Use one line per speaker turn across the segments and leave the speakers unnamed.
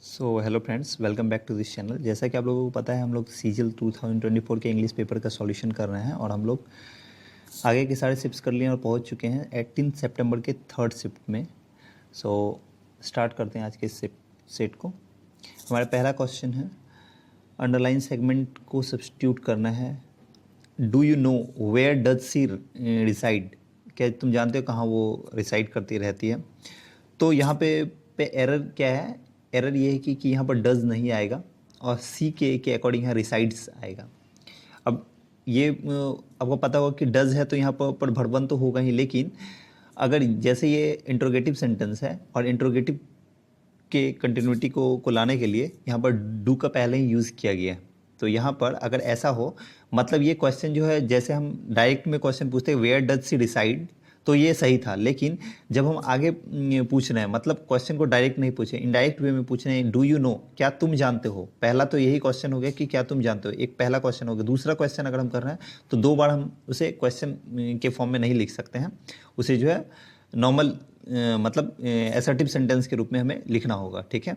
So hello friends, welcome back to this channel. जैसा कि आप लोगों को पता है, हम लोग सीजीएल 2024 के इंग्लिश पेपर का सॉल्यूशन कर रहे हैं और हम लोग आगे के सारे शिफ्ट्स कर लिए और पहुंच चुके हैं 18 सितंबर के थर्ड शिफ्ट में। सो स्टार्ट करते हैं आज के सेट को। हमारा पहला क्वेश्चन है, अंडरलाइन सेगमेंट को सब्स्टिट्यूट करना है। Do you know where does she reside? क्या तुम जानते हो कहाँ वो रिसाइड करती रहती है? तो यहाँ पे एरर क्या है? एरर ये है कि यहाँ पर डज नहीं आएगा और सी के अकॉर्डिंग यहाँ रिसाइड्स आएगा। अब ये आपको पता होगा कि डज है तो यहाँ पर भरवन तो होगा ही, लेकिन अगर जैसे ये इंट्रोगेटिव सेंटेंस है और इंट्रोगेटिव के कंटिन्यूटी को लाने के लिए यहाँ पर डू का पहले ही यूज़ किया गया है। तो यहाँ पर अगर ऐसा हो, मतलब ये क्वेश्चन जो है, जैसे हम डायरेक्ट में क्वेश्चन पूछते हैं वेयर डज सी डिसाइड, तो ये सही था। लेकिन जब हम आगे पूछ रहे हैं, मतलब क्वेश्चन को डायरेक्ट नहीं पूछे, इनडायरेक्ट वे में पूछ रहे हैं, डू यू नो, क्या तुम जानते हो। पहला तो यही क्वेश्चन हो गया कि क्या तुम जानते हो, एक पहला क्वेश्चन हो गया। दूसरा क्वेश्चन अगर हम कर रहे हैं तो दो बार हम उसे क्वेश्चन के फॉर्म में नहीं लिख सकते हैं, उसे जो है नॉर्मल मतलब असर्टिव सेंटेंस के रूप में हमें लिखना होगा, ठीक है।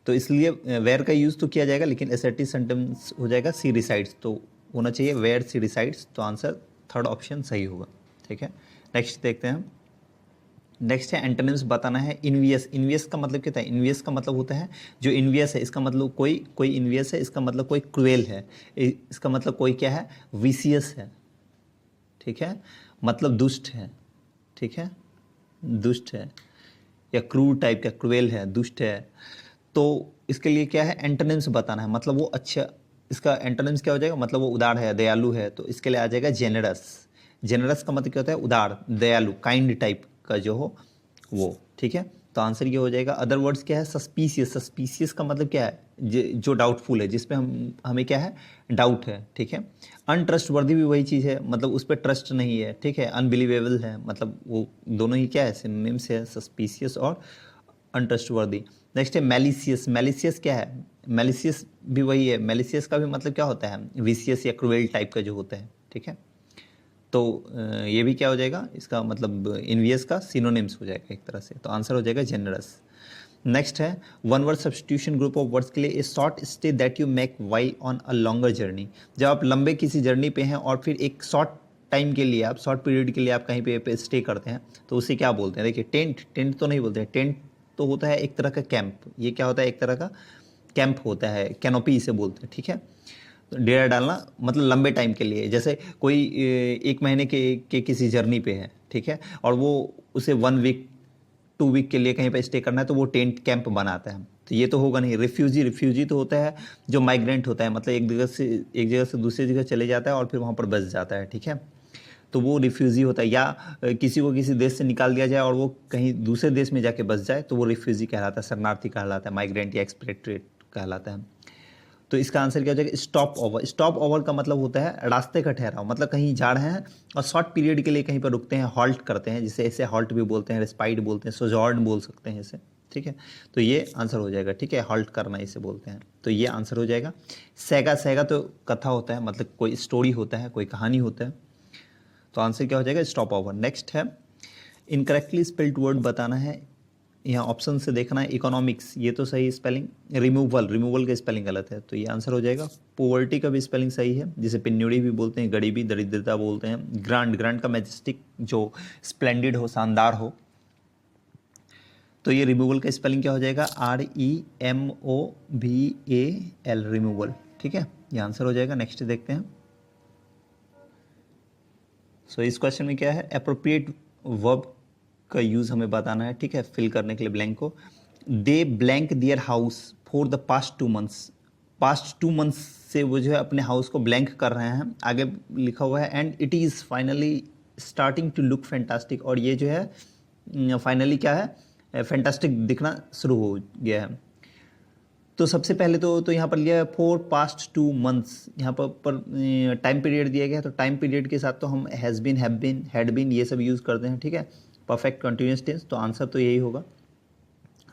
तो इसलिए वेयर का यूज़ तो किया जाएगा, लेकिन असर्टिव सेंटेंस हो जाएगा सी रिसाइड्स, तो होना चाहिए वेयर सी रिसाइड्स। तो आंसर थर्ड ऑप्शन सही होगा, ठीक है। नेक्स्ट देखते हैं। नेक्स्ट है एंटोनिम्स बताना है। इनवियस, इनवियस का मतलब क्या होता है? इनवियस का मतलब होता है जो इनवियस है, इसका मतलब कोई इनवियस है, इसका मतलब कोई क्रूएल है, इसका मतलब कोई क्या है, विशियस है, ठीक है, मतलब दुष्ट है, ठीक है, दुष्ट है या क्रूर टाइप का, क्रूएल है, दुष्ट है। तो इसके लिए क्या है, एंटोनिम्स बताना है, मतलब वो अच्छा, इसका एंटोनिम्स क्या हो जाएगा, मतलब वो उदार है, दयालु है, तो इसके लिए आ जाएगा जेनरस। जेनरस का मतलब क्या होता है, उदार, दयालु, काइंड टाइप का जो हो वो, ठीक है। तो आंसर ये हो जाएगा। अदर वर्ड्स क्या है, सस्पिशियस। सस्पिशियस का मतलब क्या है, जो डाउटफुल है, जिसपे हमें क्या है, डाउट है, ठीक है। अनट्रस्टवर्दी भी वही चीज़ है, मतलब उस पर ट्रस्ट नहीं है, ठीक है। अनबिलीवेबल है, मतलब वो दोनों ही क्या है, सिनोनिम्स है, सस्पिशियस और अनट्रस्टवर्दी। नेक्स्ट है मैलिशियस। मैलिशियस क्या है, मैलिशियस भी वही है। मैलिशियस का भी मतलब क्या होता है, विशियस या क्रूएल टाइप का जो होता है, ठीक है। तो ये भी क्या हो जाएगा, इसका मतलब इनवियस का सिनोनिम्स हो जाएगा एक तरह से। तो आंसर हो जाएगा जेनरस। नेक्स्ट है one word substitution group of words के लिए, ए short stay that you make while on a longer journey. जब आप लंबे किसी जर्नी पे हैं और फिर एक शॉर्ट टाइम के लिए, आप शॉर्ट पीरियड के लिए आप कहीं पे स्टे करते हैं, तो उसे क्या बोलते हैं? देखिए, टेंट, टेंट तो नहीं बोलते हैं, टेंट तो होता है एक तरह का कैंप। ये क्या होता है, एक तरह का कैंप होता है, कैनोपी इसे बोलते हैं, ठीक है। तो डेरा डालना मतलब लंबे टाइम के लिए, जैसे कोई एक महीने के किसी जर्नी पे है, ठीक है, और वो उसे 1 वीक 2 वीक के लिए कहीं पर स्टे करना है, तो वो टेंट कैंप बनाता है। तो ये तो होगा नहीं। रिफ्यूजी, रिफ्यूजी तो होता है जो माइग्रेंट होता है, मतलब एक जगह से दूसरी जगह चले जाता है और फिर वहाँ पर बस जाता है, ठीक है। तो वो रिफ्यूजी होता है। या किसी को किसी देश से निकाल दिया जाए और वो कहीं दूसरे देश में जाके बस जाए, तो वो रिफ्यूजी कहलाता है, शरणार्थी कहलाता है, माइग्रेंट या एक्सपेट्रिएट कहलाता है। तो इसका आंसर क्या हो जाएगा, स्टॉप ओवर। स्टॉप ओवर का मतलब होता है रास्ते का ठहराव, मतलब कहीं जा रहे हैं और शॉर्ट पीरियड के लिए कहीं पर रुकते हैं, हॉल्ट करते हैं, जिसे ऐसे हॉल्ट भी बोलते हैं, रेस्पाइट बोलते हैं, सोजॉर्न बोल सकते हैं इसे, ठीक है। तो ये आंसर हो जाएगा, ठीक है, हॉल्ट करना इसे बोलते हैं। तो ये आंसर हो जाएगा। सैगा, सैगा तो कथा होता है, मतलब कोई स्टोरी होता है, कोई कहानी होता है। तो आंसर क्या हो जाएगा, स्टॉप ओवर। नेक्स्ट है इनकरेक्टली स्पेल्ड वर्ड बताना है। यहाँ ऑप्शन से देखना है। इकोनॉमिक्स, ये तो सही स्पेलिंग। रिमूवल, रिमूवल का स्पेलिंग गलत है, तो ये आंसर हो जाएगा। पोवर्टी का भी स्पेलिंग सही है, जिसे पिन्यूड़ी भी बोलते हैं, गरीबी, दरिद्रता बोलते हैं। ग्रांड, ग्रांड का मैजेस्टिक, जो स्प्लेंडिड हो, शानदार हो। तो ये रिमूवल का स्पेलिंग क्या हो जाएगा, REMOVAL, रिमूवल, ठीक है, ये आंसर हो जाएगा। नेक्स्ट देखते हैं। सो इस क्वेश्चन में क्या है, अप्रोप्रिएट वर्ब का यूज़ हमें बताना है, ठीक है, फिल करने के लिए ब्लैंक को। They blank their house for the past 2 months. Past 2 months से वो जो है अपने हाउस को ब्लैंक कर रहे हैं। आगे लिखा हुआ है and it is finally starting to look fantastic, और ये जो है फाइनली क्या है, फैंटास्टिक दिखना शुरू हो गया है। तो सबसे पहले तो यहाँ पर लिया है फॉर पास्ट 2 मंथ्स। यहाँ पर टाइम पीरियड दिया गया है, तो टाइम पीरियड के साथ तो हम has been, have been, had been ये सब यूज़ करते हैं, ठीक है, परफेक्ट कंटिन्यूअस टेंस। तो आंसर तो यही होगा।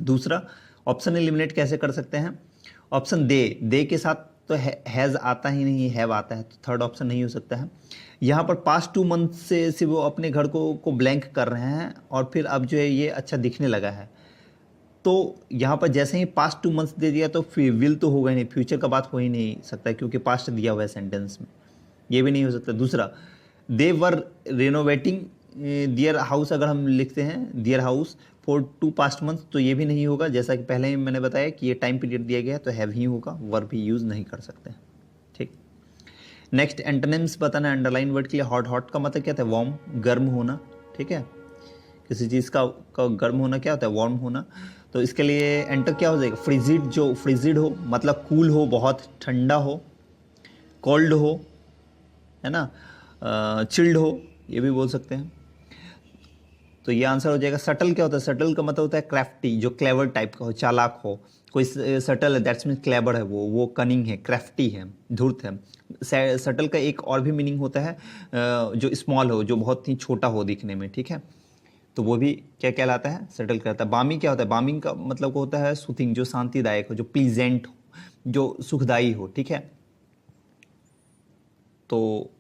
दूसरा ऑप्शन एलिमिनेट कैसे कर सकते हैं, ऑप्शन दे के साथ तो हैज़ आता ही नहीं, हैव आता है, तो थर्ड ऑप्शन नहीं हो सकता है। यहाँ पर पास्ट 2 मंथ से वो अपने घर को ब्लैंक कर रहे हैं और फिर अब जो है ये अच्छा दिखने लगा है, तो यहाँ पर जैसे ही पास्ट 2 मंथ्स दे दिया तो विल तो होगा ही नहीं, फ्यूचर का बात हो ही नहीं सकता क्योंकि पास्ट दिया हुआ है सेंटेंस में, ये भी नहीं हो सकता। दूसरा, दे वर रेनोवेटिंग दियर हाउस, अगर हम लिखते हैं दियर हाउस फॉर 2 पास्ट मंथ्स तो ये भी नहीं होगा, जैसा कि पहले ही मैंने बताया कि ये टाइम पीरियड दिया गया है तो हैव ही होगा, वर्ब भी यूज़ नहीं कर सकते। ठीक, नेक्स्ट एंटोनिम्स बताना है अंडरलाइन वर्ड के लिए। हॉट, हॉट का मतलब क्या था? वार्म, गर्म होना। ठीक है, किसी चीज़ का गर्म होना क्या होता है? वार्म होना। तो इसके लिए एंटर क्या हो जाएगा? फ्रिजिड, जो फ्रिजिड हो मतलब कूल हो, बहुत ठंडा हो, कोल्ड हो, है ना, चिल्ड हो, ये भी बोल सकते हैं। तो ये आंसर हो जाएगा। सटल क्या होता है? सटल का मतलब होता है क्राफ्टी, जो क्लेवर टाइप का हो, चालाक हो। कोई सटल है दैट्स मीन्स क्लेवर है, वो कनिंग है, क्राफ्टी है, धूर्त है। सटल का एक और भी मीनिंग होता है जो स्मॉल हो, जो बहुत ही छोटा हो दिखने में। ठीक है, तो वो भी क्या कहलाता है? सटल कहलाता है। बामी क्या होता है? बामिंग का मतलब होता है सूथिंग, जो शांतिदायक हो, जो प्लीजेंट हो, जो सुखदाई हो। ठीक है, तो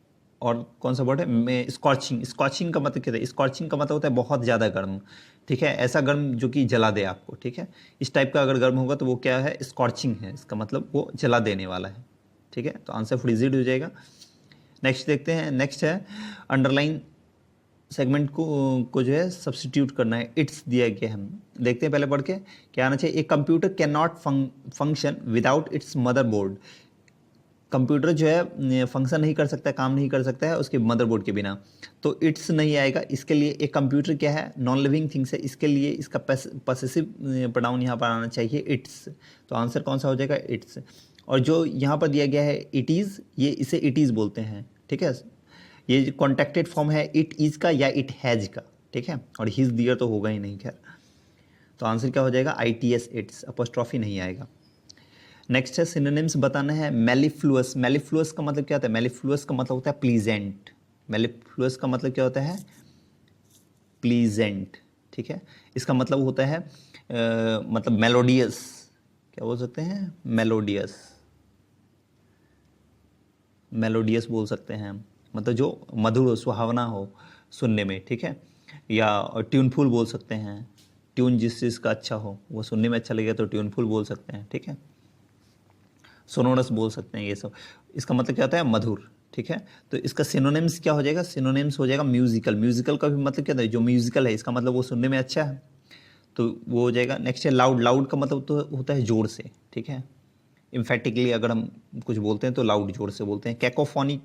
और कौन सा वर्ड है? मैं स्कॉचिंग, स्कॉचिंग का मतलब क्या है? स्कॉचिंग का मतलब होता है बहुत ज़्यादा गर्म। ठीक है, ऐसा गर्म जो कि जला दे आपको। ठीक है, इस टाइप का अगर गर्म होगा तो वो क्या है? स्कॉचिंग है, इसका मतलब वो जला देने वाला है। ठीक है, तो आंसर फ्रिजिड हो जाएगा। नेक्स्ट देखते हैं। नेक्स्ट है अंडरलाइन सेगमेंट को जो है सब्सटीट्यूट करना है। इट्स दिया गया है, देखते हैं पहले पढ़ के क्या आना चाहिए। A computer can not function without its motherboard. Computer जो है फंक्शन नहीं कर सकता, काम नहीं कर सकता है उसके मदरबोर्ड के बिना, तो इट्स नहीं आएगा। इसके लिए एक कंप्यूटर क्या है? नॉन लिविंग थिंग्स है, इसके लिए इसका पसेसिव प्रोनाउन यहाँ पर आना चाहिए इट्स। तो आंसर कौन सा हो जाएगा? इट्स। और जो यहाँ पर दिया गया है इट इज़, ये इसे इट इज़ बोलते हैं। ठीक है, ये कॉन्टेक्टेड फॉर्म है इट इज़ का या इट हैज़ का। ठीक है, और हिज दियर तो होगा ही नहीं। खैर, तो आंसर क्या हो जाएगा? ITS, इट्स, अपोस्ट्रॉफी नहीं आएगा। नेक्स्ट है सिनोनिम्स बताना है। मेलिफ्लुअस, मेलिफ्लुअस का मतलब क्या होता है? मेलिफ्लुअस का मतलब होता है प्लीजेंट। मेलिफ्लुअस का मतलब क्या होता है? प्लीजेंट। ठीक है, इसका मतलब होता है मतलब मेलोडियस, क्या बोल सकते हैं? मेलोडियस, मेलोडियस बोल सकते हैं, मतलब जो मधुर हो, सुहावना हो सुनने में। ठीक है, या ट्यूनफुल बोल सकते हैं। ट्यून जिस चीज़ का अच्छा हो, वो सुनने में अच्छा लगेगा तो ट्यूनफुल बोल सकते हैं। ठीक है, सोनोरस बोल सकते हैं, ये सब। इसका मतलब क्या होता है? मधुर। ठीक है, तो इसका सिनोनिम्स क्या हो जाएगा? सिनोनिम्स हो जाएगा म्यूजिकल। म्यूजिकल का भी मतलब क्या होता है? जो म्यूजिकल है इसका मतलब वो सुनने में अच्छा है, तो वो हो जाएगा। नेक्स्ट है लाउड। लाउड का मतलब तो होता है जोर से। ठीक है, इम्फेटिकली अगर हम कुछ बोलते हैं तो लाउड, जोर से बोलते हैं। कैकोफोनी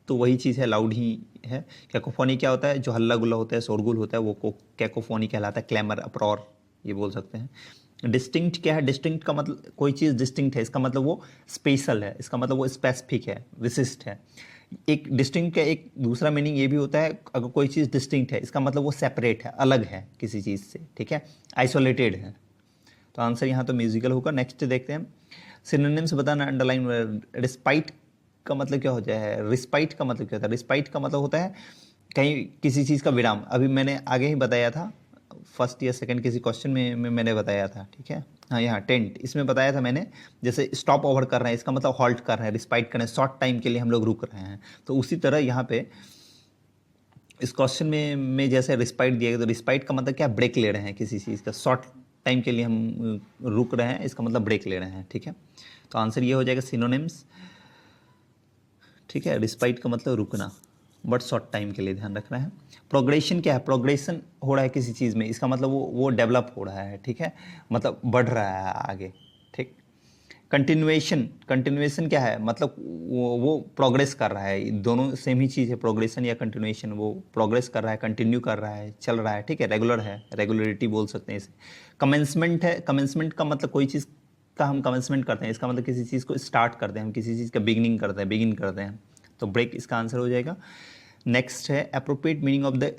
तो वही चीज़ है, लाउड ही है। कैकोफोनी क्या होता है? जो हल्ला गुल्ला होता है, शोरगुल होता है, वो को कैकोफोनी कहलाता है। क्लैमर, अप्रॉर, ये बोल सकते हैं। डिस्टिंक्ट क्या है? डिस्टिंक्ट का मतलब कोई चीज़ डिस्टिंक्ट है, इसका मतलब वो स्पेशल है, इसका मतलब वो स्पेसिफिक है, विशिष्ट है। एक डिस्टिंक्ट का एक दूसरा मीनिंग ये भी होता है, अगर कोई चीज़ डिस्टिंक्ट है इसका मतलब वो सेपरेट है, अलग है किसी चीज़ से। ठीक है, आइसोलेटेड है। तो आंसर यहाँ तो म्यूजिकल होगा। नेक्स्ट देखते हैं सिनोनिम्स बताना अंडरलाइन। रिस्पाइट का मतलब क्या होता है? रिस्पाइट का मतलब क्या होता है? रिस्पाइट का मतलब होता है कहीं किसी चीज़ का विराम। अभी मैंने आगे ही बताया था, फर्स्ट या सेकंड किसी क्वेश्चन में मैंने बताया था। ठीक है, हाँ यहाँ टेंट, इसमें बताया था मैंने, जैसे स्टॉप ओवर कर रहे हैं इसका मतलब हॉल्ट कर रहे हैं, रिस्पाइट कर रहे हैं, शॉर्ट टाइम के लिए हम लोग रुक रहे हैं। तो उसी तरह यहाँ पे इस क्वेश्चन में जैसे रिस्पाइट दिया गया, तो रिस्पाइट का मतलब क्या? ब्रेक ले रहे हैं किसी चीज़ का, शॉर्ट टाइम के लिए हम रुक रहे हैं, इसका मतलब ब्रेक ले रहे हैं। ठीक है, तो आंसर ये हो जाएगा सिनोनिम्स। ठीक है, रिस्पाइट का मतलब रुकना, बट शॉर्ट टाइम के लिए, ध्यान रखना है। प्रोग्रेशन क्या है? प्रोग्रेशन हो रहा है किसी चीज़ में, इसका मतलब वो डेवलप हो रहा है। ठीक है, मतलब बढ़ रहा है आगे। ठीक, कंटिन्यूएशन, कंटिन्यूएशन क्या है? मतलब वो प्रोग्रेस कर रहा है, दोनों सेम ही चीज़ है, प्रोग्रेशन या कंटिन्यूएशन। वो प्रोग्रेस कर रहा है, कंटिन्यू कर रहा है, चल रहा है। ठीक है, रेगुलर है, रेगुलरिटी बोल सकते हैं इसे। कमेंसमेंट है, कमेंसमेंट का मतलब कोई चीज़ का हम कमेंसमेंट करते हैं, इसका मतलब किसी चीज़ को स्टार्ट करते हैं, हम किसी चीज़ का बिगिनिंग करते हैं, बिगिन करते हैं। तो ब्रेक इसका आंसर हो जाएगा। नेक्स्ट है appropriate meaning of the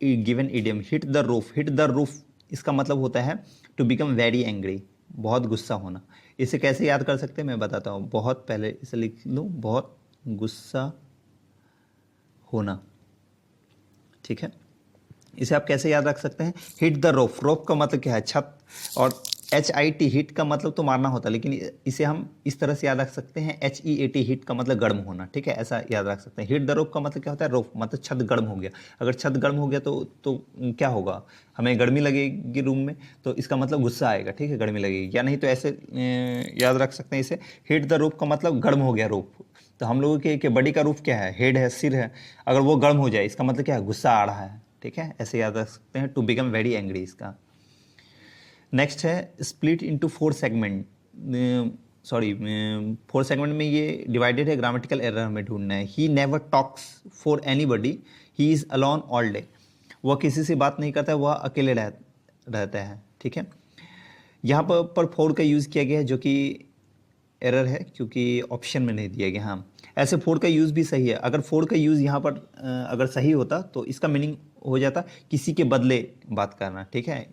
given idiom. Hit the roof, hit the roof इसका मतलब होता है टू बिकम वेरी एंग्री, बहुत गुस्सा होना। इसे कैसे याद कर सकते हैं मैं बताता हूँ। बहुत, पहले इसे लिख लूँ, बहुत गुस्सा होना। ठीक है, इसे आप कैसे याद रख सकते हैं? हिट द रूफ, रूफ का मतलब क्या है? छत, और HIT हिट का मतलब तो मारना होता है, लेकिन इसे हम इस तरह से याद रख सकते हैं, HEAT हिट का मतलब गर्म होना, ठीक है, ऐसा याद रख सकते हैं। हिट द रूफ का मतलब क्या होता है, रूफ मतलब छत गर्म हो गया। अगर छत गर्म हो गया तो क्या होगा, हमें गर्मी लगेगी रूम में, तो इसका मतलब गुस्सा आएगा, ठीक है, गर्मी लगेगी। या नहीं तो ऐसे याद रख सकते हैं इसे, हिट द रूफ का मतलब गर्म हो गया रूफ। तो हम लोगों के बॉडी का रूफ क्या है, हेड है, सिर है, अगर वो गर्म हो जाए इसका मतलब क्या है, गुस्सा आ रहा है, ठीक है, ऐसे याद रख सकते हैं, टू बिकम वेरी एंग्री इसका। नेक्स्ट है split into 4 segment, sorry 4 segment में ये डिवाइडेड है, ग्रामेटिकल एरर हमें ढूंढना है। He never talks for anybody, he is alone all day, वह किसी से बात नहीं करता है, वह अकेले रहता है, ठीक है। यहाँ पर फोर का यूज़ किया गया है, जो कि एरर है क्योंकि ऑप्शन में नहीं दिया गया। हाँ, ऐसे फोर का यूज़ भी सही है। अगर फोर का यूज़ यहाँ पर अगर सही होता तो इसका मीनिंग हो जाता किसी के बदले बात करना, ठीक है,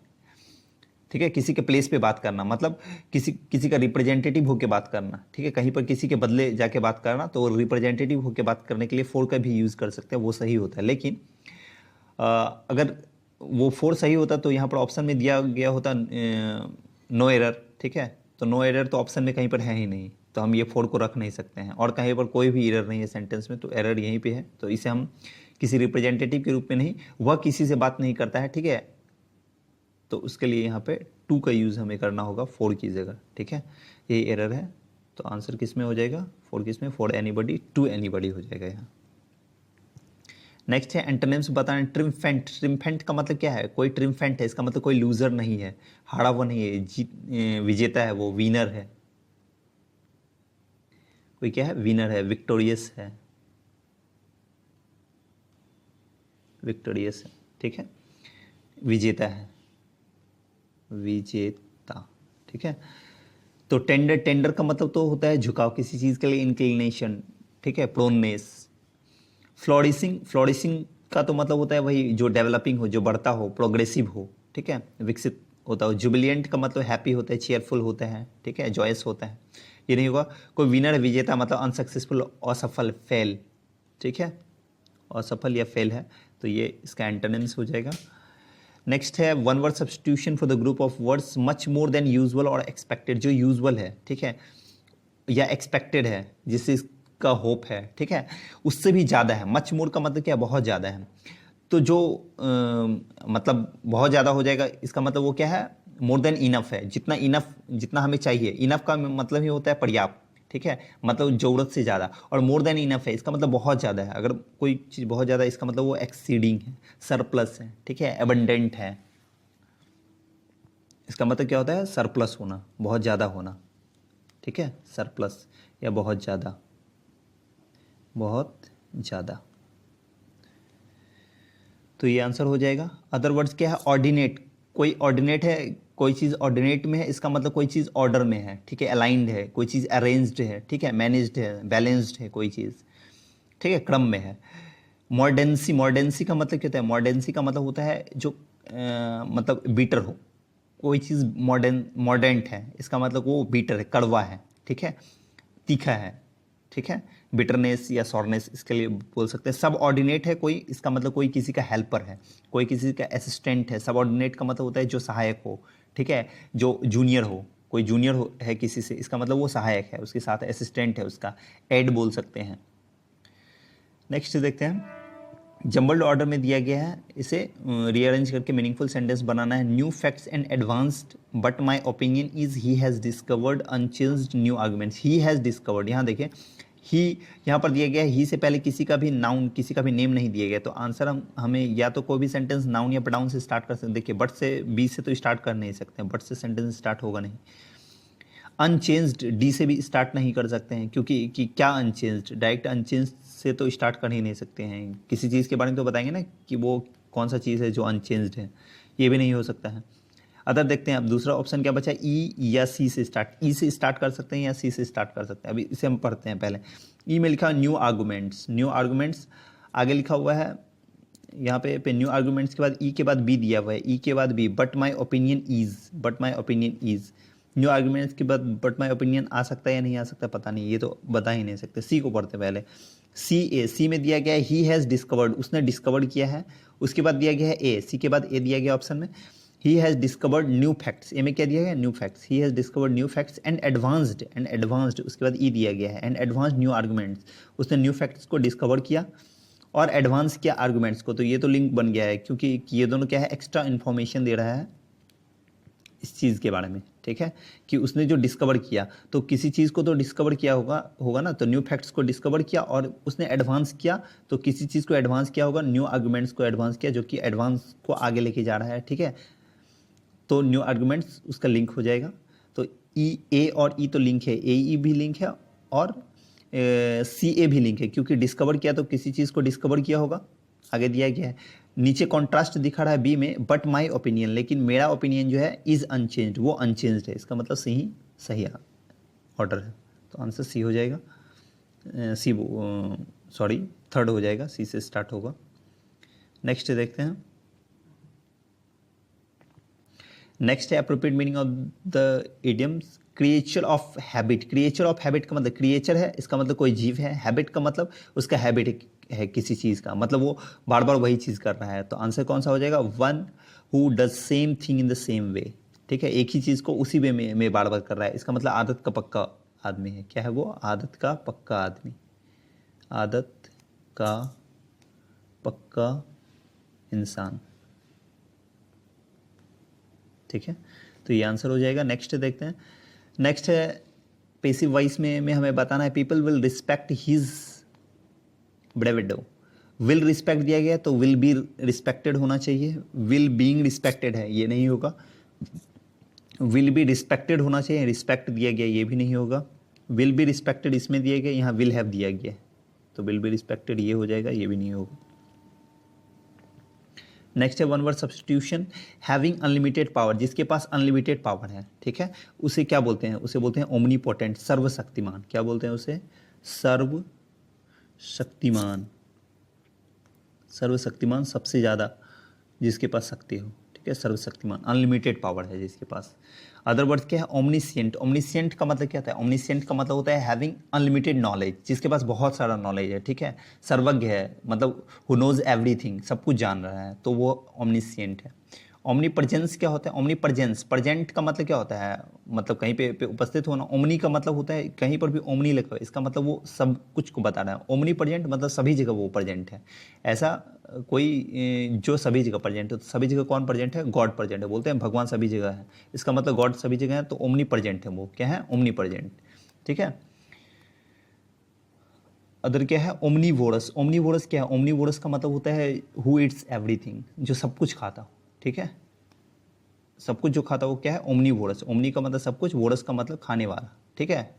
ठीक है, किसी के प्लेस पे बात करना, मतलब किसी का रिप्रेजेंटेटिव होकर बात करना, ठीक है, कहीं पर किसी के बदले जाके बात करना, तो रिप्रेजेंटेटिव होकर बात करने के लिए फोर का भी यूज़ कर सकते हैं, वो सही होता है। लेकिन अगर वो फोर सही होता तो यहाँ पर ऑप्शन में दिया गया होता नो एरर, ठीक है, तो नो एरर तो ऑप्शन में कहीं पर है ही नहीं, तो हम ये फोर को रख नहीं सकते हैं। और कहीं पर कोई भी एरर नहीं है सेंटेंस में, तो एरर यहीं पे है, तो इसे हम किसी रिप्रेजेंटेटिव के रूप में नहीं, वह किसी से बात नहीं करता है, ठीक है, तो उसके लिए यहाँ पे टू का यूज़ हमें करना होगा फोर की जगह, ठीक है, ये एरर है। तो आंसर किस में हो जाएगा, फोर किस में, फॉर एनीबडी, टू एनीबडी हो जाएगा यहाँ। नेक्स्ट है एंटोनिम्स बताना। ट्रिम्फेंट, ट्रिम्फेंट का मतलब क्या है, कोई ट्रिम्फेंट है, इसका मतलब कोई लूजर नहीं है, हारा हुआ नहीं है, विजेता है, वो विनर है। कोई क्या है, विनर है, विक्टोरियस है, विक्टोरियस है, ठीक है, विजेता है, विजेता, ठीक है। तो टेंडर, टेंडर का मतलब तो होता है झुकाव, किसी चीज़ के लिए इंक्लिनेशन, ठीक है, प्रोननेस। फ्लोरिसिंग, फ्लोरिसिंग का तो मतलब होता है वही जो डेवलपिंग हो, जो बढ़ता हो, प्रोग्रेसिव हो, ठीक है, विकसित होता हो। जुबिलियंट का मतलब हैप्पी होता है, चेयरफुल होता है, ठीक है, जॉयस होता है, ये नहीं होगा। कोई विनर, विजेता मतलब अनसक्सेसफुल, असफल, फेल, ठीक है, असफल या फेल है, तो ये इसका एंटोनिम्स हो जाएगा। नेक्स्ट है one word substitution for the group of words much more than usual और एक्सपेक्टेड। जो यूजुअल है, ठीक है, या एक्सपेक्टेड है, जिससे इसका होप है, ठीक है, उससे भी ज़्यादा है। मच मोर का मतलब क्या, बहुत ज़्यादा है। तो जो मतलब बहुत ज़्यादा हो जाएगा, इसका मतलब वो क्या है, मोर देन इनफ है, जितना इनफ, जितना हमें चाहिए। इनफ का मतलब ही होता है पर्याप्त, ठीक है, मतलब ज़रूरत से ज़्यादा। और मोर देन इनफ है, इसका मतलब बहुत ज़्यादा है। अगर कोई चीज़ बहुत ज़्यादा है, इसका मतलब वो एक्सीडिंग है, सरप्लस है, ठीक है, एबंडेंट है। इसका मतलब क्या होता है, सरप्लस होना, बहुत ज़्यादा होना, ठीक है, सरप्लस या बहुत ज़्यादा, बहुत ज़्यादा। तो ये आंसर हो जाएगा। अदर वर्ड्स क्या है, ऑर्डिनेट, कोई ऑर्डिनेट है, कोई चीज़ ऑर्डिनेट में है, इसका मतलब कोई चीज़ ऑर्डर में है, ठीक है, अलाइंड है, कोई चीज़ अरेंज्ड है, ठीक है, मैनेज्ड है, बैलेंस्ड है कोई चीज़, ठीक है, क्रम में है। मॉर्डेंसी, मॉर्डेंसी का मतलब क्या होता है, मॉर्डेंसी का मतलब होता है जो मतलब बीटर हो, कोई चीज़ मॉर्डेंट है, इसका मतलब वो बीटर है, कड़वा है, ठीक है, तीखा है, ठीक है, बिटरनेस या सॉरनेस इसके लिए बोल सकते हैं। सब ऑर्डिनेट है कोई, इसका मतलब कोई किसी का हेल्पर है, कोई किसी का असिस्टेंट है। सब ऑर्डिनेट का मतलब होता है जो सहायक हो, ठीक है, जो जूनियर हो, कोई जूनियर हो है किसी से, इसका मतलब वो सहायक है, उसके साथ असिस्टेंट है उसका, एड बोल सकते हैं। नेक्स्ट देखते हैं, जम्बल्ड ऑर्डर में दिया गया है, इसे रीअरेंज करके मीनिंगफुल सेंटेंस बनाना है। New facts and advanced but my opinion is he has discovered unchanged new arguments. He has discovered, यहाँ देखिए ही यहाँ पर दिया गया है, ही से पहले किसी का भी नाउन, किसी का भी नेम नहीं दिया गया, तो आंसर हमें या तो कोई भी सेंटेंस नाउन या प्रोनाउन से स्टार्ट कर सकते। देखिए बट से, बी से तो स्टार्ट कर नहीं सकते हैं, बट से सेंटेंस स्टार्ट होगा नहीं। अनचेंज्ड, डी से भी स्टार्ट नहीं कर सकते हैं, क्योंकि कि क्या अनचेंज्ड, डायरेक्ट अनचेंज्ड से तो स्टार्ट कर ही नहीं सकते हैं। किसी चीज़ के बारे में तो बताएंगे ना कि वो कौन सा चीज़ है जो अनचेंज्ड है, ये भी नहीं हो सकता है। अदर देखते हैं अब दूसरा ऑप्शन क्या बचा, ई या सी से स्टार्ट, ई से स्टार्ट कर सकते हैं या सी से स्टार्ट कर सकते हैं। अभी इसे हम पढ़ते हैं पहले। ई में लिखा न्यू आर्गूमेंट्स, न्यू आर्गूमेंट्स आगे लिखा हुआ है यहाँ पे न्यू आर्गूमेंट्स के बाद ई के बाद बी दिया हुआ है, ई के बाद B, but my opinion is, but my opinion is. New arguments के बाद बट माई ओपिनियन आ सकता है या नहीं आ सकता पता नहीं, ये तो बता ही नहीं सकते। सी को पढ़ते पहले। सी ए, सी में दिया गया है ही हैज़ डिस्कवर्ड, उसने डिस्कवर्ड किया है। उसके बाद दिया गया है ए, सी के बाद ए दिया गया ऑप्शन में, he has discovered new facts, A में क्या दिया गया, new facts, he has discovered new facts and advanced उसके बाद ई दिया गया है, एंड एडवांस्ड न्यू आर्गूमेंट्स, उसने न्यू फैक्ट्स को डिस्कवर किया और एडवांस किया आर्गूमेंट्स को। तो ये तो लिंक बन गया है, क्योंकि ये दोनों क्या है, एक्स्ट्रा इन्फॉर्मेशन दे रहा है इस चीज़ के बारे में, ठीक है, कि उसने जो डिस्कवर किया, तो किसी चीज़ को तो डिस्कवर किया होगा ना, तो न्यू फैक्ट्स को डिस्कवर किया और उसने एडवांस किया, तो किसी चीज़ को एडवांस किया होगा, न्यू आर्गूमेंट्स को एडवांस किया, जो कि एडवांस को आगे लेके जा रहा है, ठीक है, तो न्यू आर्गूमेंट्स उसका लिंक हो जाएगा। तो ई, ए और ई तो लिंक है, ए ई भी लिंक है और सी ए भी लिंक है, क्योंकि डिस्कवर किया तो किसी चीज़ को डिस्कवर किया होगा, आगे दिया गया है। नीचे कॉन्ट्रास्ट दिखा रहा है बी में, बट माई ओपिनियन, लेकिन मेरा ओपिनियन जो है इज़ अनचेंज्ड, वो अनचेंज्ड है, इसका मतलब सही ऑर्डर है, तो आंसर सी हो जाएगा, सी सॉरी थर्ड हो जाएगा, सी से स्टार्ट होगा। नेक्स्ट देखते हैं, नेक्स्ट है appropriate meaning of the idioms, creature of habit. Creature of habit का मतलब क्रिएचर है, इसका मतलब कोई जीव है, हैबिट का मतलब उसका हैबिट है किसी चीज़ का, मतलब वो बार बार वही चीज़ कर रहा है, तो आंसर कौन सा हो जाएगा, one who does same thing in the same way, ठीक है, एक ही चीज़ को उसी वे में बार बार कर रहा है, इसका मतलब आदत का पक्का आदमी है। क्या है वो, आदत का पक्का आदमी, आदत का पक्का इंसान, ठीक है, तो ये आंसर हो जाएगा। नेक्स्ट देखते हैं, नेक्स्ट है पेसिव वॉइस में हमें बताना है, people will respect his bravado, will respect दिया गया तो विल बी रिस्पेक्टेड होना चाहिए, विल बीइंग रिस्पेक्टेड है ये नहीं होगा, विल बी रिस्पेक्टेड होना चाहिए, रिस्पेक्ट दिया गया ये भी नहीं होगा, विल बी रिस्पेक्टेड इसमें दिया गया, यहाँ विल हैव दिया गया, तो विल बी रिस्पेक्टेड ये हो जाएगा, ये भी नहीं होगा। नेक्स्ट है one word substitution, having unlimited power, जिसके पास अनलिमिटेड पावर है, ठीक है, उसे क्या बोलते हैं, उसे बोलते हैं ओमनीपोटेंट, सर्वशक्तिमान, क्या बोलते हैं उसे, सर्वशक्तिमान, सर्वशक्तिमान सबसे ज़्यादा जिसके पास शक्ति हो, ठीक है, सर्वशक्तिमान, अनलिमिटेड पावर है जिसके पास। अदर वर्ड्स क्या है, ओमनिशिएंट, ओमनिशिएंट का मतलब क्या होता है, ओमनिशिएंट का मतलब होता है हैविंग अनलिमिटेड नॉलेज, जिसके पास बहुत सारा नॉलेज है, ठीक है, सर्वज्ञ है, मतलब हु नोज एवरीथिंग, सब कुछ जान रहा है, तो वो ओमनिशिएंट है। ओमनीप्रेजेंस क्या होता है, ओमनीप्रेजेंस, प्रेजेंट का मतलब क्या होता है, मतलब कहीं पे उपस्थित होना, ओमनी का मतलब होता है कहीं पर भी ओमनी लिखा है, इसका मतलब वो सब कुछ को बता रहा है, ओमनी प्रेजेंट मतलब सभी जगह वो प्रेजेंट है, ऐसा कोई जो सभी जगह प्रेजेंट है, तो सभी जगह कौन प्रेजेंट है, गॉड प्रेजेंट है, बोलते हैं भगवान सभी जगह है, इसका मतलब गॉड सभी जगह है, तो ओमनी प्रेजेंट है, वो क्या है, ओमनी प्रेजेंट, ठीक है। अदर क्या है, ओमनीवोरस, ओमनीवोरस क्या है, ओमनीवोरस का मतलब होता है हु इट्स एवरीथिंग, जो सब कुछ खाता हो, ठीक है, सब कुछ जो खाता हो वो क्या है, ओमनीवोरस, ओमनी का मतलब सब कुछ, वोरस का मतलब खाने वाला, ठीक है,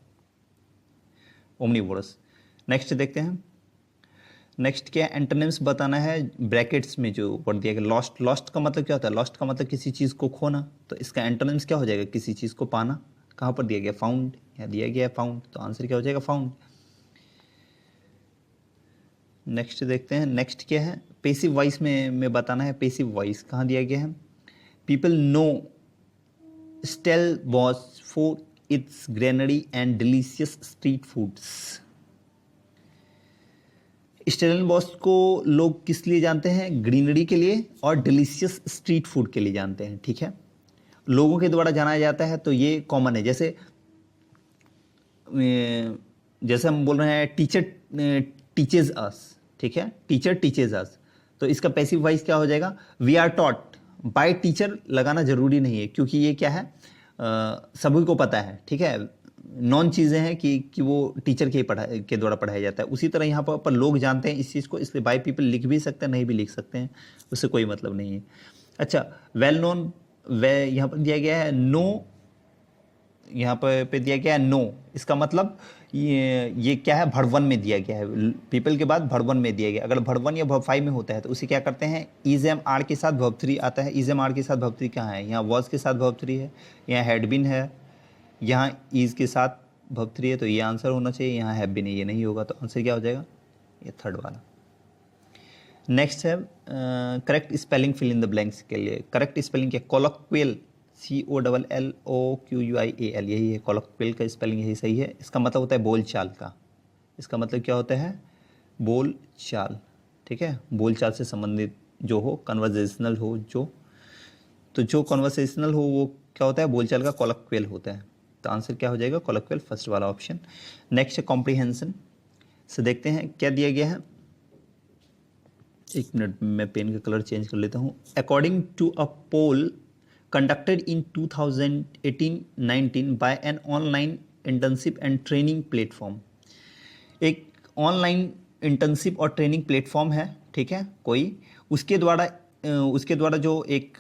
ओमनीवोरस। नेक्स्ट देखते हैं, नेक्स्ट क्या है, एंटोनिम्स बताना है, ब्रैकेट्स में जो वर्ड दिया गया, लॉस्ट, लॉस्ट का मतलब क्या होता है, लॉस्ट का मतलब किसी चीज़ को खोना, तो इसका एंटोनिम्स क्या हो जाएगा, किसी चीज़ को पाना, कहाँ पर दिया गया, फाउंड, यहाँ दिया गया है फाउंड, तो आंसर क्या हो जाएगा, फाउंड। नेक्स्ट देखते हैं, नेक्स्ट क्या है, पेसिव वॉइस में बताना है, पेसिव वॉइस कहाँ दिया गया है, people know Stellenbosch for its granary and delicious street foods, Stellenbosch को लोग किस लिए जानते हैं, ग्रीनरी के लिए और डिलीशियस स्ट्रीट फूड के लिए जानते हैं, ठीक है, लोगों के द्वारा जाना जाता है, तो ये कॉमन है, जैसे जैसे हम बोल रहे हैं टीचर टीचेज अस, ठीक है, टीचर टीचेज अस, तो इसका पैसिव वॉइस क्या हो जाएगा, we are taught by teacher लगाना जरूरी नहीं है, क्योंकि ये क्या है, सभी को पता है, ठीक है, नॉन चीज़ें हैं कि वो टीचर के द्वारा पढ़ाया जाता है, उसी तरह यहाँ पर लोग जानते हैं इस चीज़ को, इसलिए बाय पीपल लिख भी सकते हैं, नहीं भी लिख सकते हैं, उससे कोई मतलब नहीं है। अच्छा, वेल नोन, वे यहाँ पर दिया गया है नो, यहाँ पे दिया गया है नो, इसका मतलब ये क्या है, भड़ वन में दिया गया है, पीपल के बाद भड़ वन में दिया गया, अगर भड़ वन या भड़ फाइव में होता है तो उसे क्या करते हैं, इज एम आर के साथ वर्ब थ्री आता है, इज एम आर के साथ वर्ब थ्री कहाँ है, यहाँ वॉज के साथ वर्ब थ्री है, यहाँ हैड बीन है, यहाँ इज के साथ वर्ब थ्री है, तो ये आंसर होना चाहिए, यहाँ हैव बीन है, ये नहीं होगा, तो आंसर क्या हो जाएगा, ये थर्ड वाला। नेक्स्ट है correct spelling fill in the blanks के लिए, करेक्ट स्पेलिंग क्या, कोलोक्वियल, COLLOQUIAL, यही है कोलोक्वियल का स्पेलिंग, यही सही है, इसका मतलब होता है बोलचाल का, इसका मतलब क्या होता है, बोलचाल, ठीक है, बोलचाल से संबंधित जो हो, कन्वर्जेशनल हो जो, तो जो कॉन्वर्सेशनल हो वो क्या होता है, बोलचाल का कोलक्वियल होता है। तो आंसर क्या हो जाएगा, कोलक्वियल, फर्स्ट वाला ऑप्शन। नेक्स्ट है कॉम्प्रीहेंशन से देखते हैं क्या दिया गया है। एक मिनट, मैं पेन का कलर चेंज कर लेता हूँ। According to a poll conducted in 2018-19 by an online internship and training platform, एक ऑनलाइन इंटर्नशिप और ट्रेनिंग प्लेटफॉर्म है, ठीक है, कोई उसके द्वारा जो एक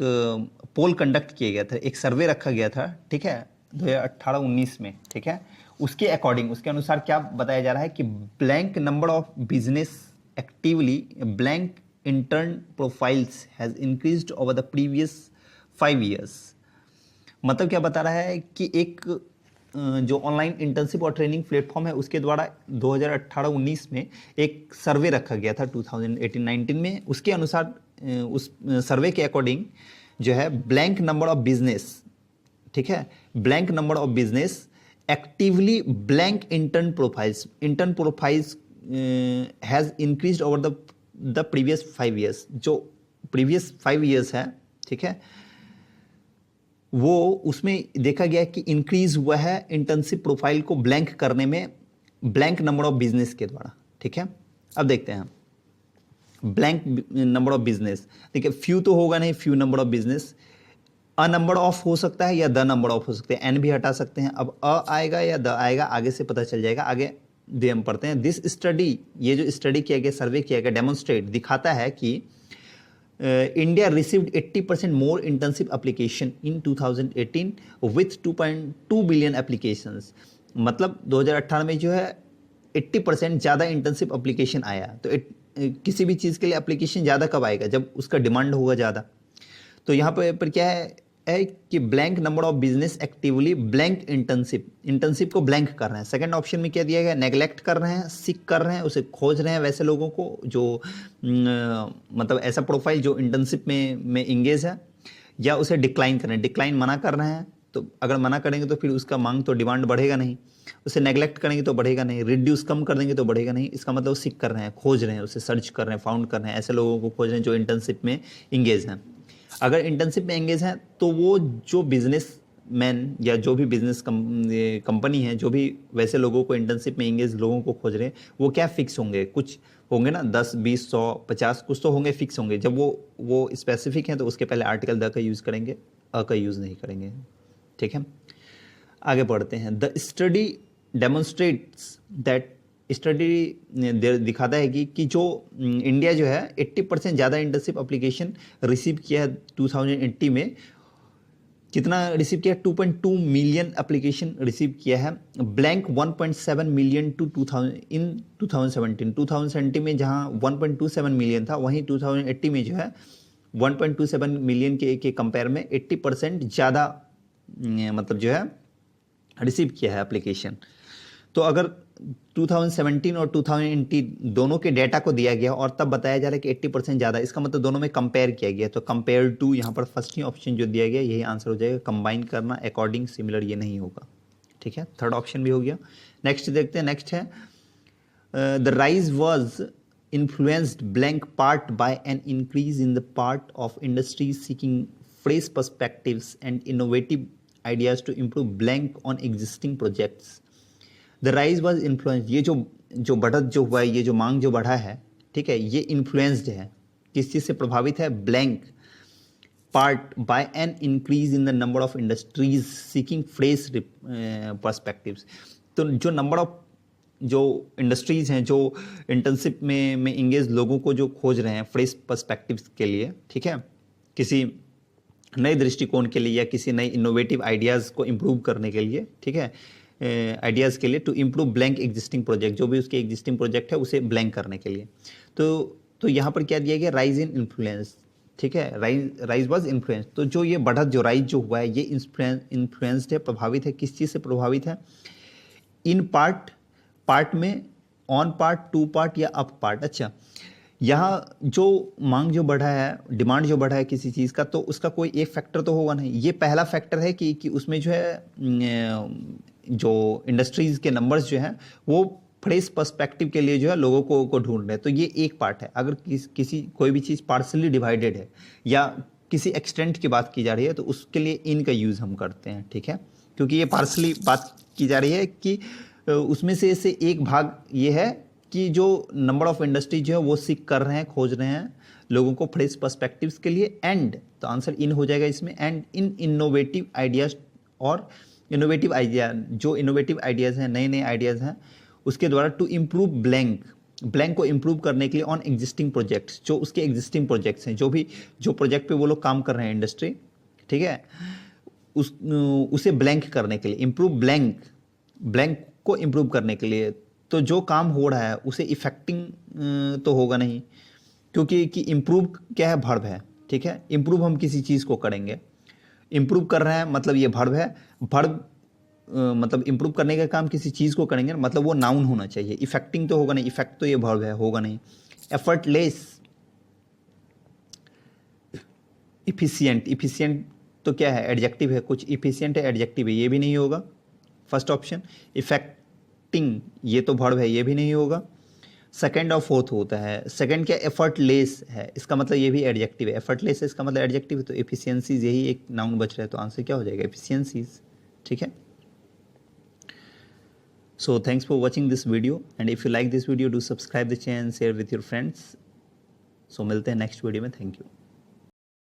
पोल कंडक्ट किया गया था, एक सर्वे रखा गया था, ठीक है, 2018-19 में, ठीक है, उसके अकॉर्डिंग, उसके अनुसार क्या बताया जा रहा है कि blank number of business actively blank intern profiles has increased over the previous 5 years। मतलब क्या बता रहा है कि एक जो ऑनलाइन इंटर्नशिप और ट्रेनिंग प्लेटफॉर्म है उसके द्वारा 2018-19 में एक सर्वे रखा गया था 2018-19 में। उसके अनुसार उस सर्वे के अकॉर्डिंग जो है ब्लैंक नंबर ऑफ बिजनेस, ठीक है, blank number of business actively blank intern profiles has increased over the previous 5 years। जो प्रीवियस 5 years है, ठीक है, वो उसमें देखा गया कि इंक्रीज हुआ है इंटर्नशिप प्रोफाइल को ब्लैंक करने में ब्लैंक नंबर ऑफ बिजनेस के द्वारा, ठीक है। अब देखते हैं ब्लैंक नंबर ऑफ बिजनेस, देखिए फ्यू तो होगा नहीं, few number of business, a number of हो सकता है या द नंबर ऑफ हो सकते हैं, एन भी हटा सकते हैं। अब अ आएगा या द आएगा, आगे से पता चल जाएगा। आगे दे हम पढ़ते हैं। दिस स्टडी, ये जो स्टडी किया गया, सर्वे किया गया, डेमोन्स्ट्रेट, दिखाता है कि India received 80% more internship application in 2018 with 2.2 billion applications। मतलब 2018 में जो है 80% ज़्यादा इंटर्नशिप एप्लीकेशन आया। तो किसी भी चीज़ के लिए एप्लीकेशन ज़्यादा कब आएगा, जब उसका डिमांड होगा ज़्यादा। तो यहाँ पर क्या है कि blank number of business actively blank internship को ब्लैंक कर रहे हैं। सेकंड ऑप्शन में क्या दिया गया, नेग्लेक्ट कर रहे हैं, सीक कर रहे हैं, उसे खोज रहे हैं वैसे लोगों को जो मतलब ऐसा प्रोफाइल जो इंटर्नशिप में इंगेज है, या उसे डिक्लाइन कर रहे हैं, डिक्लाइन मना कर रहे हैं। तो अगर मना करेंगे तो फिर उसका मांग तो डिमांड बढ़ेगा नहीं, उसे नेग्लेक्ट करेंगे तो बढ़ेगा नहीं, रिड्यूस कम कर देंगे तो बढ़ेगा नहीं। इसका मतलब सीक कर रहे हैं, खोज रहे हैं, उसे सर्च कर रहे हैं, फाउंड कर रहे हैं, ऐसे लोगों को खोज रहे हैं जो इंटर्नशिप में इंगेज हैं। अगर इंटर्नशिप में एंगेज हैं तो वो जो बिजनेस मैन या जो भी बिजनेस कंपनी है, जो भी वैसे लोगों को इंटर्नशिप में एंगेज लोगों को खोज रहे हैं, वो क्या फिक्स होंगे, कुछ होंगे ना, 10, 20, 100, 50, कुछ तो होंगे, फिक्स होंगे। जब वो स्पेसिफिक हैं तो उसके पहले आर्टिकल द का यूज़ करेंगे, अ का यूज़ नहीं करेंगे, ठीक है। आगे बढ़ते हैं। The study demonstrates that, study दिखाता है कि जो इंडिया जो है 80% ज़्यादा इंटर्नशिप एप्लीकेशन रिसीव किया है 2080 में। कितना रिसीव किया, 2.2 मिलियन एप्लीकेशन रिसीव किया है, ब्लैंक 1.7 मिलियन टू 2017 में जहां 1.27 मिलियन था, वहीं 2080 में जो है 1.27 मिलियन के कंपेयर में 80% ज़्यादा मतलब जो है रिसीव किया है एप्लीकेशन। तो अगर 2017 और 2018 दोनों के डेटा को दिया गया और तब बताया जा रहा है कि 80% ज़्यादा, इसका मतलब दोनों में कंपेयर किया गया। तो कंपेयर टू यहाँ पर फर्स्ट ही ऑप्शन जो दिया गया यही आंसर हो जाएगा। कंबाइन करना, अकॉर्डिंग, सिमिलर ये नहीं होगा, ठीक है। थर्ड ऑप्शन भी हो गया। नेक्स्ट देखते हैं। नेक्स्ट है the rise was influenced blank part by an increase in the part of industries seeking fresh perspectives and innovative ideas to improve blank on existing projects. The rise was influence, ये जो बढ़त जो हुआ है, ये जो मांग जो बढ़ा है, ठीक है, ये इन्फ्लुएंस्ड है, किस चीज़ से प्रभावित है, blank part by an increase in the number of industries seeking fresh perspectives. तो जो नंबर ऑफ जो इंडस्ट्रीज हैं जो इंटर्नशिप में इंगेज लोगों को जो खोज रहे हैं फ्रेश पर्सपेक्टिव्स के लिए, ठीक है, किसी नए दृष्टिकोण के लिए या किसी नए इनोवेटिव आइडियाज़ को इम्प्रूव करने के लिए, ठीक है, आइडियाज़ के लिए, to improve blank existing project, जो भी उसके एग्जिस्टिंग प्रोजेक्ट है उसे ब्लैंक करने के लिए। तो यहाँ पर क्या दिया गया, राइज इन इन्फ्लुएंस, ठीक है, राइज वाज इन्फ्लुएंस। तो जो ये बढ़त जो राइज जो हुआ है ये इन्फ्लुएंस्ड है, प्रभावित है, किस चीज़ से प्रभावित है, इन पार्ट में, ऑन पार्ट, टू पार्ट या अप पार्ट। अच्छा, यहाँ जो मांग जो बढ़ा है, डिमांड जो बढ़ा है किसी चीज़ का, तो उसका कोई एक फैक्टर तो होगा नहीं। ये पहला फैक्टर है कि उसमें जो है जो इंडस्ट्रीज़ के नंबर्स जो हैं वो फ्रेश पर्सपेक्टिव के लिए जो है लोगों को ढूंढ रहे हैं। तो ये एक पार्ट है। अगर कोई भी चीज़ पार्सली डिवाइडेड है या किसी एक्सटेंट की बात की जा रही है तो उसके लिए इन का यूज़ हम करते हैं, ठीक है, क्योंकि ये पार्सली बात की जा रही है कि उसमें से एक भाग ये है कि जो नंबर ऑफ इंडस्ट्रीज जो है वो सीख कर रहे हैं, खोज रहे हैं लोगों को फ्रेश पर्सपेक्टिव्स के लिए, एंड तो आंसर इन हो जाएगा इसमें, एंड इन इनोवेटिव आइडियाज, और इनोवेटिव आइडिया, जो इनोवेटिव आइडियाज़ हैं, नए नए आइडियाज़ हैं, उसके द्वारा टू इम्प्रूव ब्लैंक को इम्प्रूव करने के लिए ऑन एग्जिस्टिंग प्रोजेक्ट्स, जो उसके एग्जिस्टिंग प्रोजेक्ट्स हैं, जो प्रोजेक्ट पे वो लोग काम कर रहे हैं इंडस्ट्री, ठीक है, उसे ब्लैंक करने के लिए, इम्प्रूव ब्लैंक को इम्प्रूव करने के लिए। तो जो काम हो रहा है उसे इफेक्टिंग तो होगा नहीं, क्योंकि कि इम्प्रूव क्या है, वर्ब है, ठीक है, इम्प्रूव हम किसी चीज़ को करेंगे, इम्प्रूव कर रहे हैं मतलब ये वर्ब है, वर्ब मतलब इम्प्रूव करने का काम किसी चीज़ को करेंगे मतलब वो नाउन होना चाहिए, इफेक्टिंग तो होगा नहीं, इफेक्ट तो ये वर्ब है, होगा नहीं। एफर्टलेस, इफिशिएंट तो क्या है, एडजेक्टिव है, कुछ इफिशिएंट है, एडजेक्टिव है, ये भी नहीं होगा फर्स्ट ऑप्शन। इफेक्टिंग ये तो वर्ब है, ये भी नहीं होगा। सेकंड और फोर्थ होता है, सेकंड क्या, एफर्टलेस है, इसका मतलब ये भी एडजेक्टिव है, एफर्टलेस है इसका मतलब एडजेक्टिव है, तो एफिशिएंसीज यही एक नाउन बच रहा है, तो आंसर क्या हो जाएगा, एफिशिएंसीज, ठीक है। So thanks for watching this video, and if you like this video, do subscribe the channel and share with your friends. So मिलते हैं नेक्स्ट वीडियो में, थैंक यू।